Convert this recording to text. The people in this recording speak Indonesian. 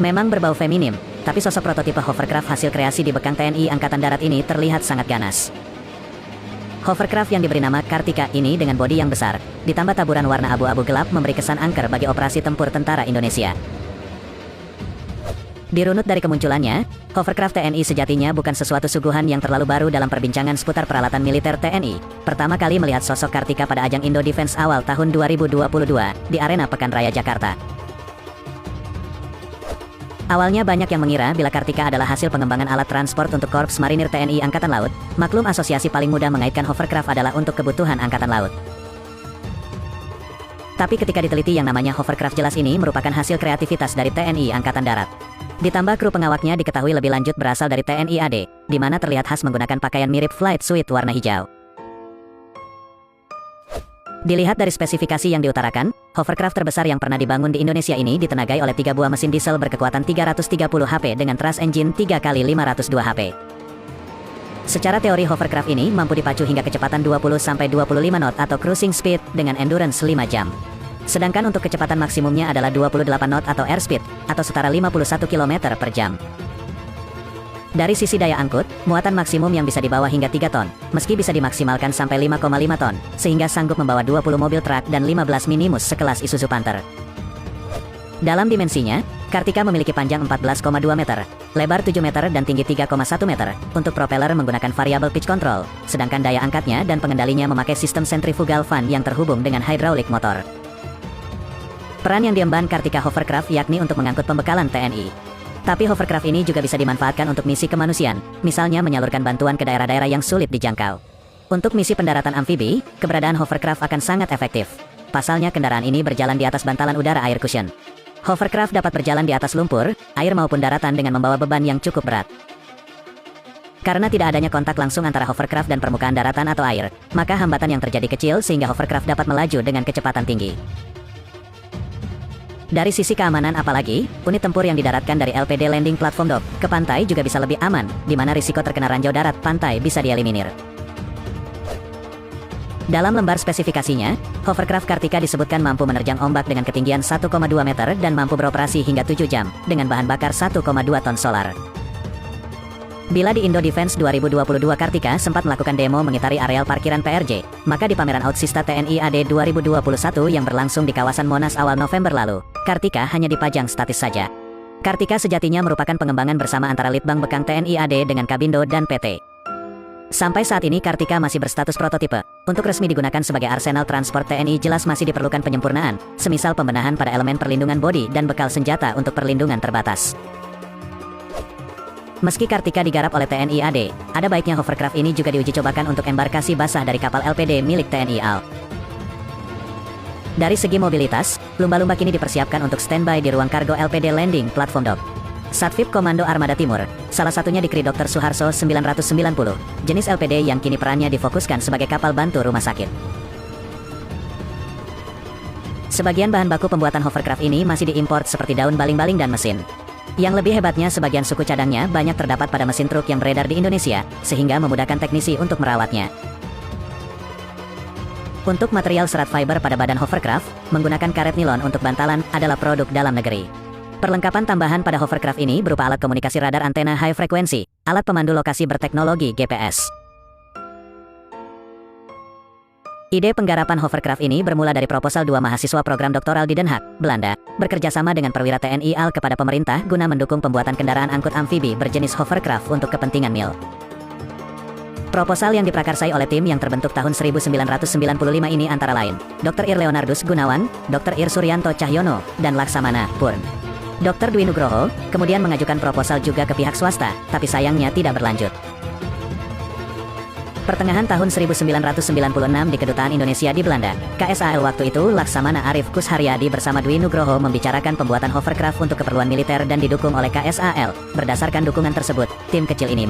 Memang berbau feminim, tapi sosok prototipe hovercraft hasil kreasi di bekang TNI Angkatan Darat ini terlihat sangat ganas. Hovercraft yang diberi nama Kartika ini dengan bodi yang besar, ditambah taburan warna abu-abu gelap memberi kesan angker bagi operasi tempur tentara Indonesia. Dirunut dari kemunculannya, hovercraft TNI sejatinya bukan sesuatu suguhan yang terlalu baru dalam perbincangan seputar peralatan militer TNI. Pertama kali melihat sosok Kartika pada ajang Indo Defense awal tahun 2022 di arena Pekan Raya Jakarta. Awalnya banyak yang mengira bila Kartika adalah hasil pengembangan alat transport untuk Korps Marinir TNI Angkatan Laut. Maklum asosiasi paling mudah mengaitkan hovercraft adalah untuk kebutuhan Angkatan Laut. Tapi ketika diteliti yang namanya hovercraft jelas ini merupakan hasil kreativitas dari TNI Angkatan Darat. Ditambah kru pengawaknya diketahui lebih lanjut berasal dari TNI AD, di mana terlihat khas menggunakan pakaian mirip flight suit warna hijau. Dilihat dari spesifikasi yang diutarakan, hovercraft terbesar yang pernah dibangun di Indonesia ini ditenagai oleh 3 buah mesin diesel berkekuatan 330 HP dengan thrust engine 3x502 HP. Secara teori hovercraft ini mampu dipacu hingga kecepatan 20-25 knot atau cruising speed dengan endurance 5 jam. Sedangkan untuk kecepatan maksimumnya adalah 28 knot atau airspeed, atau setara 51 km per jam. Dari sisi daya angkut, muatan maksimum yang bisa dibawa hingga 3 ton, meski bisa dimaksimalkan sampai 5,5 ton, sehingga sanggup membawa 20 mobil truk dan 15 minimus sekelas Isuzu Panther. Dalam dimensinya, Kartika memiliki panjang 14,2 meter, lebar 7 meter dan tinggi 3,1 meter. Untuk propeller menggunakan variable pitch control, sedangkan daya angkatnya dan pengendalinya memakai sistem centrifugal fan yang terhubung dengan hydraulic motor. Peran yang diemban Kartika Hovercraft yakni untuk mengangkut pembekalan TNI. Tapi hovercraft ini juga bisa dimanfaatkan untuk misi kemanusiaan, misalnya menyalurkan bantuan ke daerah-daerah yang sulit dijangkau. Untuk misi pendaratan amfibi, keberadaan hovercraft akan sangat efektif. Pasalnya kendaraan ini berjalan di atas bantalan udara air cushion. Hovercraft dapat berjalan di atas lumpur, air maupun daratan dengan membawa beban yang cukup berat. Karena tidak adanya kontak langsung antara hovercraft dan permukaan daratan atau air, maka hambatan yang terjadi kecil sehingga hovercraft dapat melaju dengan kecepatan tinggi. Dari sisi keamanan apalagi, unit tempur yang didaratkan dari LPD Landing Platform Dock ke pantai juga bisa lebih aman, di mana risiko terkena ranjau darat pantai bisa dieliminir. Dalam lembar spesifikasinya, hovercraft Kartika disebutkan mampu menerjang ombak dengan ketinggian 1,2 meter dan mampu beroperasi hingga 7 jam, dengan bahan bakar 1,2 ton solar. Bila di Indo Defense 2022 Kartika sempat melakukan demo mengitari areal parkiran PRJ, maka di pameran Alutsista TNI AD 2021 yang berlangsung di kawasan Monas awal November lalu, Kartika hanya dipajang statis saja. Kartika sejatinya merupakan pengembangan bersama antara Litbang Bekang TNI AD dengan Kabindo dan PT. Sampai saat ini Kartika masih berstatus prototipe. Untuk resmi digunakan sebagai arsenal transport TNI jelas masih diperlukan penyempurnaan, semisal pembenahan pada elemen perlindungan bodi dan bekal senjata untuk perlindungan terbatas. Meski Kartika digarap oleh TNI AD, ada baiknya hovercraft ini juga diuji cobakan untuk embarkasi basah dari kapal LPD milik TNI AL. Dari segi mobilitas, lumba-lumba kini dipersiapkan untuk standby di ruang kargo LPD Landing Platform Dock. Satvip Komando Armada Timur, salah satunya dikri Dr. Suharso 990, jenis LPD yang kini perannya difokuskan sebagai kapal bantu rumah sakit. Sebagian bahan baku pembuatan hovercraft ini masih diimport seperti daun baling-baling dan mesin. Yang lebih hebatnya sebagian suku cadangnya banyak terdapat pada mesin truk yang beredar di Indonesia, sehingga memudahkan teknisi untuk merawatnya. Untuk material serat fiber pada badan hovercraft, menggunakan karet nilon untuk bantalan adalah produk dalam negeri. Perlengkapan tambahan pada hovercraft ini berupa alat komunikasi radar antena high frekuensi, alat pemandu lokasi berteknologi GPS. Ide penggarapan hovercraft ini bermula dari proposal 2 mahasiswa program doktoral di Den Haag, Belanda, bekerjasama dengan perwira TNI AL kepada pemerintah guna mendukung pembuatan kendaraan angkut amfibi berjenis hovercraft untuk kepentingan MIL. Proposal yang diprakarsai oleh tim yang terbentuk tahun 1995 ini antara lain, Dr. Ir Leonardus Gunawan, Dr. Ir Suryanto Cahyono, dan Laksamana Purn. Dr. Dwi Nugroho kemudian mengajukan proposal juga ke pihak swasta, tapi sayangnya tidak berlanjut. Pertengahan tahun 1996 di Kedutaan Indonesia di Belanda, KSAL waktu itu Laksamana Arif Kusharyadi bersama Dwi Nugroho membicarakan pembuatan hovercraft untuk keperluan militer dan didukung oleh KSAL. Berdasarkan dukungan tersebut, tim kecil ini